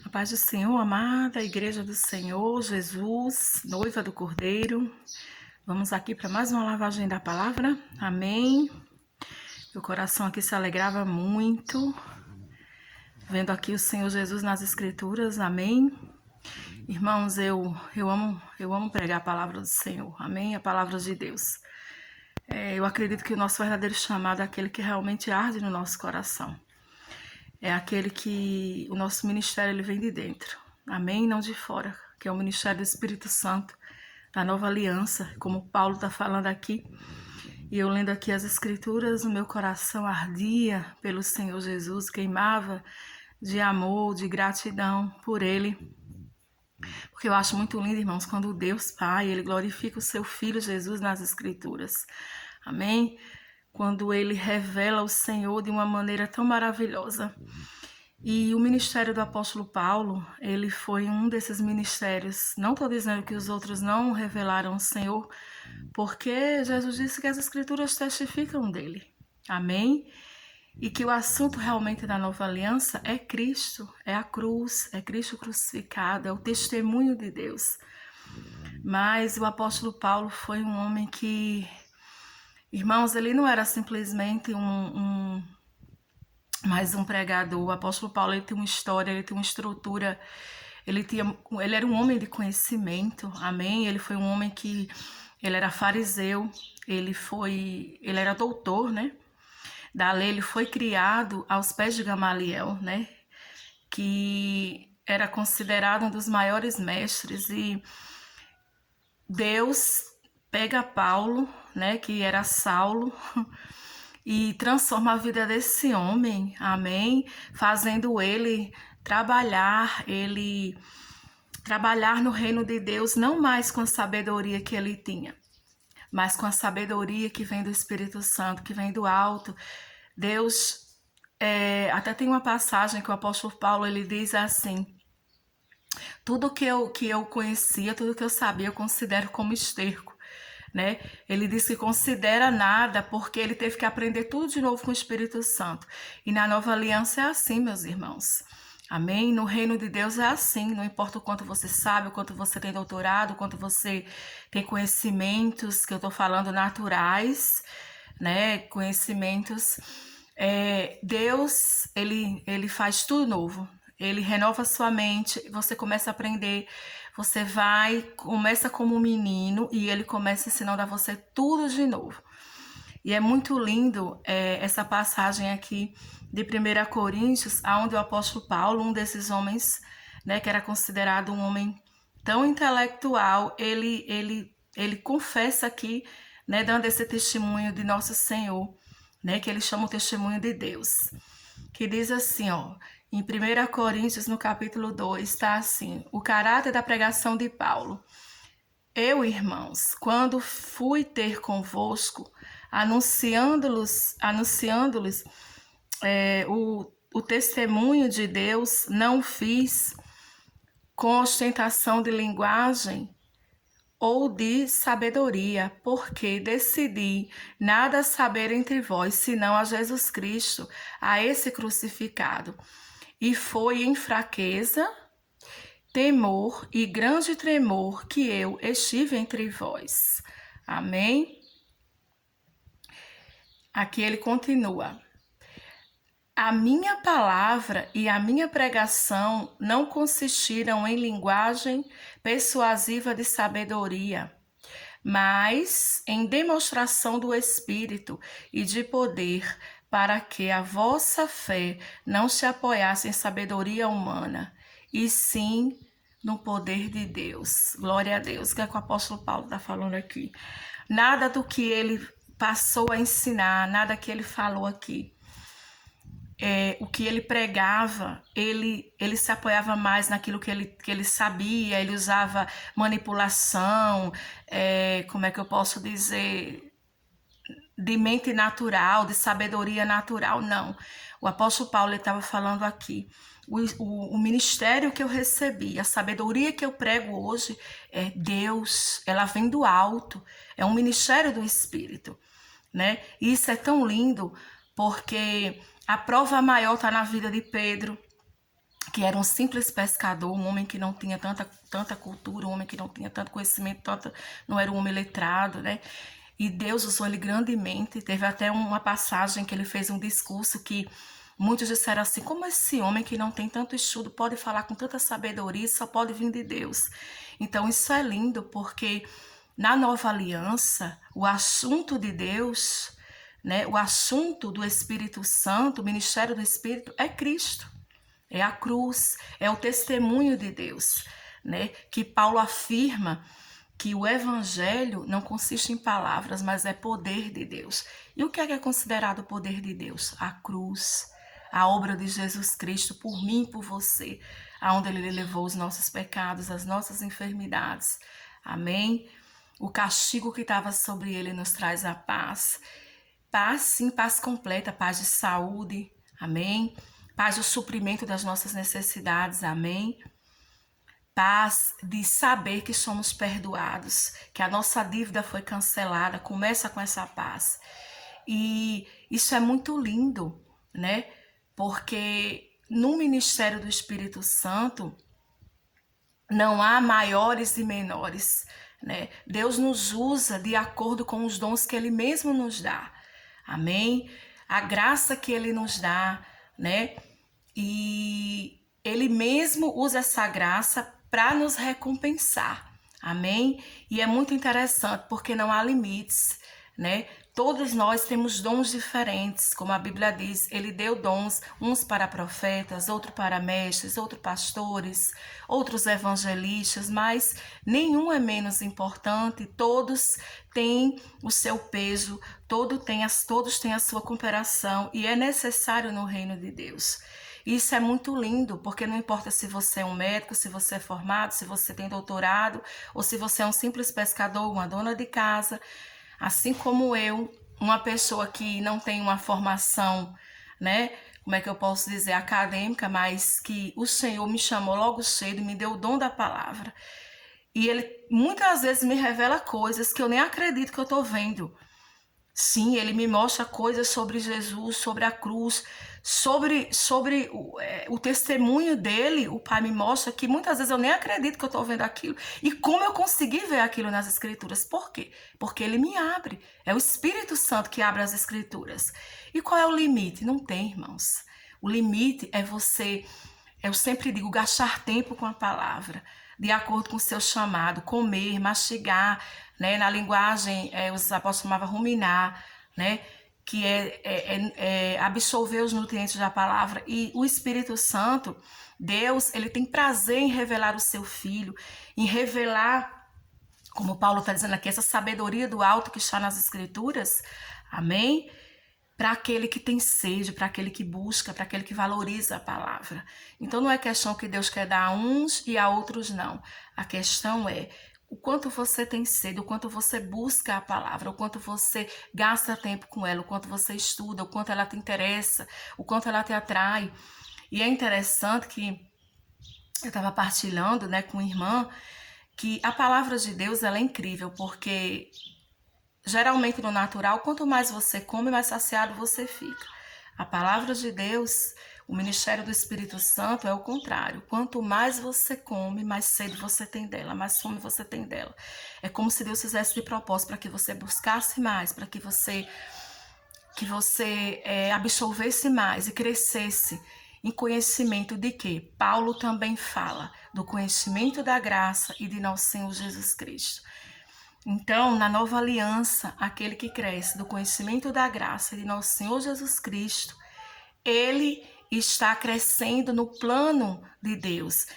A paz do Senhor, amada Igreja do Senhor, Jesus, noiva do Cordeiro. Vamos aqui para mais uma lavagem da palavra. Amém. Meu coração aqui se alegrava muito, vendo aqui o Senhor Jesus nas Escrituras. Amém. Irmãos, eu amo pregar a palavra do Senhor. Amém. A palavra de Deus. Eu acredito que o nosso verdadeiro chamado é aquele que realmente arde no nosso coração. É aquele que o nosso ministério ele vem de dentro, amém? Não de fora, que é o ministério do Espírito Santo, da nova aliança, como Paulo está falando aqui. E eu lendo aqui as escrituras, o meu coração ardia pelo Senhor Jesus, queimava de amor, de gratidão por Ele. Porque eu acho muito lindo, irmãos, quando Deus Pai, Ele glorifica o seu Filho Jesus nas escrituras, amém? Quando Ele revela o Senhor de uma maneira tão maravilhosa. E o ministério do apóstolo Paulo, ele foi um desses ministérios. Não estou dizendo que os outros não revelaram o Senhor, porque Jesus disse que as escrituras testificam dele. Amém? E que o assunto realmente da nova aliança é Cristo, é a cruz, é Cristo crucificado, é o testemunho de Deus. Mas o apóstolo Paulo foi um homem que, irmãos, ele não era simplesmente mais um pregador. O apóstolo Paulo, ele tem uma história, ele tem uma estrutura, ele era um homem de conhecimento, amém? Ele foi um homem que, ele era fariseu, ele era doutor, né? Da lei, ele foi criado aos pés de Gamaliel, né? Que era considerado um dos maiores mestres, e Deus pega Paulo, né? Que era Saulo, e transforma a vida desse homem, amém? Fazendo ele trabalhar no reino de Deus, não mais com a sabedoria que ele tinha, mas com a sabedoria que vem do Espírito Santo, que vem do alto. Deus, até tem uma passagem que o apóstolo Paulo, ele diz assim: tudo que eu conhecia, tudo que eu sabia, eu considero como esterco. Né? Ele diz que considera nada porque ele teve que aprender tudo de novo com o Espírito Santo. E na nova aliança é assim, meus irmãos. Amém? No reino de Deus é assim. Não importa o quanto você sabe, o quanto você tem doutorado, o quanto você tem conhecimentos, que eu estou falando naturais, né? Conhecimentos. Deus, ele faz tudo novo. Ele renova sua mente, você começa a aprender. Você começa como um menino e ele começa ensinando a você tudo de novo. E é muito lindo essa passagem aqui de 1 Coríntios, onde o apóstolo Paulo, um desses homens, né, que era considerado um homem tão intelectual, ele confessa aqui, né, dando esse testemunho de nosso Senhor, né, que ele chama o testemunho de Deus, que diz assim, ó, em 1 Coríntios, no capítulo 2, está assim: o caráter da pregação de Paulo. Eu, irmãos, quando fui ter convosco, anunciando-lhes o testemunho de Deus, não fiz com ostentação de linguagem ou de sabedoria, porque decidi nada saber entre vós, senão a Jesus Cristo, a esse crucificado. E foi em fraqueza, temor e grande tremor que eu estive entre vós. Amém? Aqui ele continua: a minha palavra e a minha pregação não consistiram em linguagem persuasiva de sabedoria, mas em demonstração do Espírito e de poder, para que a vossa fé não se apoiasse em sabedoria humana, e sim no poder de Deus. Glória a Deus. O que é que o apóstolo Paulo está falando aqui? Nada do que ele passou a ensinar, nada que ele falou aqui, o que ele pregava, ele se apoiava mais naquilo que ele sabia, ele usava manipulação, como é que eu posso dizer, de mente natural, de sabedoria natural, não. O apóstolo Paulo estava falando aqui, o ministério que eu recebi, a sabedoria que eu prego hoje é Deus, ela vem do alto, é um ministério do Espírito, né? E isso é tão lindo, porque a prova maior está na vida de Pedro, que era um simples pescador, um homem que não tinha tanta cultura, um homem que não tinha tanto conhecimento, não era um homem letrado, né? E Deus usou ele grandemente. Teve até uma passagem que ele fez um discurso que muitos disseram assim: como esse homem que não tem tanto estudo pode falar com tanta sabedoria, só pode vir de Deus. Então isso é lindo, porque na nova aliança, o assunto de Deus, né, o assunto do Espírito Santo, o ministério do Espírito é Cristo. É a cruz, é o testemunho de Deus, né? Que Paulo afirma que o evangelho não consiste em palavras, mas é poder de Deus. E o que é considerado poder de Deus? A cruz, a obra de Jesus Cristo por mim e por você, aonde ele levou os nossos pecados, as nossas enfermidades. Amém? O castigo que estava sobre ele nos traz a paz. Paz, sim, paz completa, paz de saúde. Amém? Paz do suprimento das nossas necessidades, amém? Paz de saber que somos perdoados, que a nossa dívida foi cancelada, começa com essa paz. E isso é muito lindo, né? Porque no ministério do Espírito Santo não há maiores e menores, né? Deus nos usa de acordo com os dons que Ele mesmo nos dá, amém? A graça que Ele nos dá, né? E ele mesmo usa essa graça para nos recompensar, amém? E é muito interessante porque não há limites, né? Todos nós temos dons diferentes, como a Bíblia diz, ele deu dons, uns para profetas, outros para mestres, outros pastores, outros evangelistas, mas nenhum é menos importante, todos têm o seu peso, todos têm a sua cooperação e é necessário no reino de Deus. Isso é muito lindo, porque não importa se você é um médico, se você é formado, se você tem doutorado, ou se você é um simples pescador, uma dona de casa, assim como eu, uma pessoa que não tem uma formação, né? Como é que eu posso dizer, acadêmica, mas que o Senhor me chamou logo cedo, me deu o dom da palavra. E Ele muitas vezes me revela coisas que eu nem acredito que eu estou vendo. Sim, Ele me mostra coisas sobre Jesus, sobre a cruz, sobre o testemunho dele. O Pai me mostra que muitas vezes eu nem acredito que eu estou vendo aquilo. E como eu consegui ver aquilo nas Escrituras? Por quê? Porque ele me abre. É o Espírito Santo que abre as Escrituras. E qual é o limite? Não tem, irmãos. O limite é você, eu sempre digo, gastar tempo com a palavra, de acordo com o seu chamado, comer, mastigar, né? Na linguagem, os apóstolos chamavam ruminar, né? Que é absorver os nutrientes da palavra. E o Espírito Santo, Deus, ele tem prazer em revelar o seu Filho, em revelar, como Paulo está dizendo aqui, essa sabedoria do alto que está nas Escrituras, amém? Para aquele que tem sede, para aquele que busca, para aquele que valoriza a palavra. Então não é questão que Deus quer dar a uns e a outros não. A questão é o quanto você tem sede, o quanto você busca a palavra, o quanto você gasta tempo com ela, o quanto você estuda, o quanto ela te interessa, o quanto ela te atrai. E é interessante que eu estava partilhando, né, com uma irmã, que a palavra de Deus ela é incrível, porque geralmente no natural, quanto mais você come, mais saciado você fica. A palavra de Deus, o ministério do Espírito Santo é o contrário. Quanto mais você come, mais sede você tem dela, mais fome você tem dela. É como se Deus fizesse de propósito para que você buscasse mais, para que você absorvesse mais e crescesse em conhecimento de quê? Paulo também fala do conhecimento da graça e de nosso Senhor Jesus Cristo. Então, na nova aliança, aquele que cresce do conhecimento da graça de nosso Senhor Jesus Cristo, ele está crescendo no plano de Deus,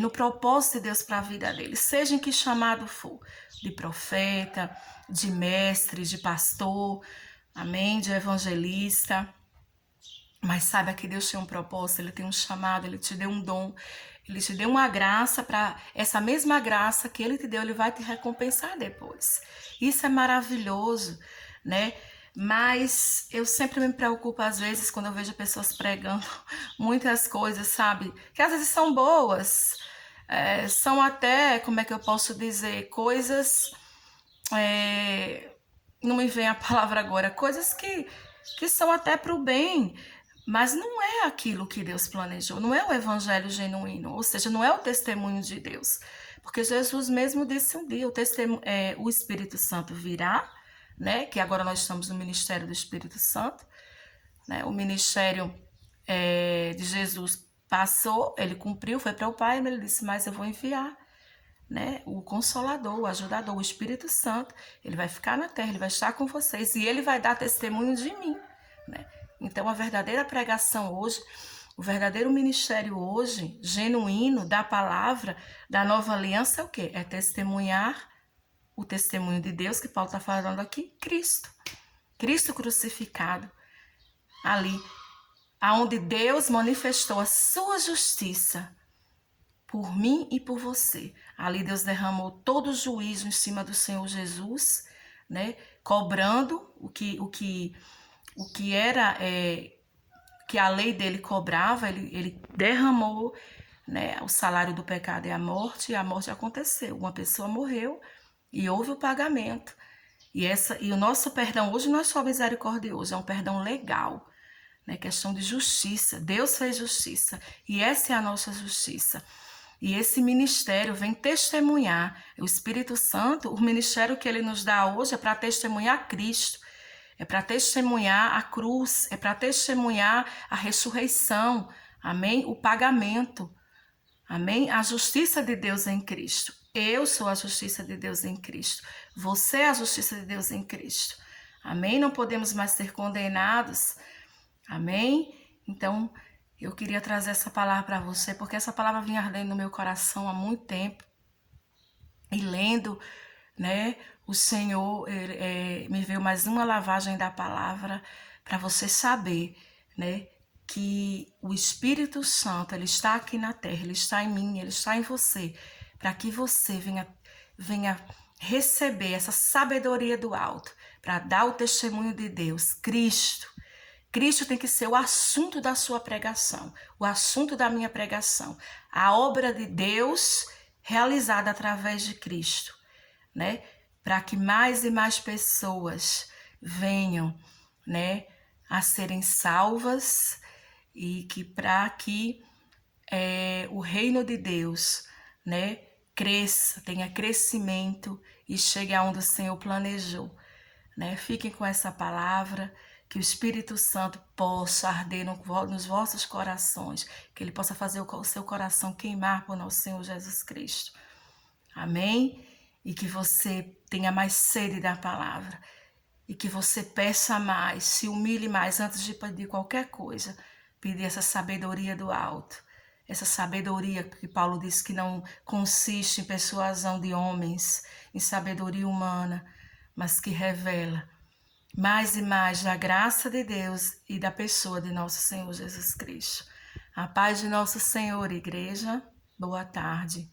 no propósito de Deus para a vida dele, seja em que chamado for, de profeta, de mestre, de pastor, amém, de evangelista. Mas saiba que Deus tem um propósito, Ele tem um chamado, Ele te deu um dom, Ele te deu uma graça, para essa mesma graça que Ele te deu, Ele vai te recompensar depois. Isso é maravilhoso, né? Mas eu sempre me preocupo às vezes quando eu vejo pessoas pregando muitas coisas, sabe? Que às vezes são boas, são até, como é que eu posso dizer, coisas, não me vem a palavra agora, coisas que são até para o bem, Mas não é aquilo que Deus planejou, não é o evangelho genuíno, ou seja, não é o testemunho de Deus. Porque Jesus mesmo disse um dia, o Espírito Santo virá, né? Que agora nós estamos no ministério do Espírito Santo, né? O ministério de Jesus passou, ele cumpriu, foi para o Pai, mas ele disse, mas eu vou enviar, né, o Consolador, o Ajudador, o Espírito Santo. Ele vai ficar na terra, ele vai estar com vocês e ele vai dar testemunho de mim, né? Então a verdadeira pregação hoje, o verdadeiro ministério hoje, genuíno da palavra, da nova aliança é o quê? É testemunhar o testemunho de Deus, que Paulo está falando aqui, Cristo. Cristo crucificado ali, aonde Deus manifestou a sua justiça por mim e por você. Ali Deus derramou todo o juízo em cima do Senhor Jesus, né? Cobrando o que era que a lei dele cobrava, ele derramou, né? O salário do pecado é a morte, e a morte aconteceu. Uma pessoa morreu e houve o pagamento. E o nosso perdão hoje não é só misericordioso, é um perdão legal, né? Questão de justiça. Deus fez justiça e essa é a nossa justiça. E esse ministério vem testemunhar. O Espírito Santo, o ministério que ele nos dá hoje é para testemunhar Cristo, é para testemunhar a cruz, é para testemunhar a ressurreição, amém? O pagamento, amém? A justiça de Deus em Cristo. Eu sou a justiça de Deus em Cristo. Você é a justiça de Deus em Cristo. Amém? Não podemos mais ser condenados. Amém? Então, eu queria trazer essa palavra para você, porque essa palavra vinha ardendo no meu coração há muito tempo. E lendo, né, o Senhor me veio mais uma lavagem da palavra para você saber, né, que o Espírito Santo, ele está aqui na terra, ele está em mim, ele está em você, para que você venha receber essa sabedoria do alto, para dar o testemunho de Deus, Cristo. Cristo tem que ser o assunto da sua pregação, o assunto da minha pregação. A obra de Deus realizada através de Cristo, né? Para que mais e mais pessoas venham, né, a serem salvas e que para que o reino de Deus, né, cresça, tenha crescimento e chegue aonde o Senhor planejou, né? Fiquem com essa palavra. Que o Espírito Santo possa arder nos vossos corações, que ele possa fazer o seu coração queimar por nosso Senhor Jesus Cristo. Amém? E que você tenha mais sede da palavra. E que você peça mais, se humilhe mais antes de pedir qualquer coisa. Pedir essa sabedoria do alto. Essa sabedoria que Paulo diz que não consiste em persuasão de homens, em sabedoria humana, mas que revela mais e mais da graça de Deus e da pessoa de nosso Senhor Jesus Cristo. A paz de nosso Senhor, igreja. Boa tarde.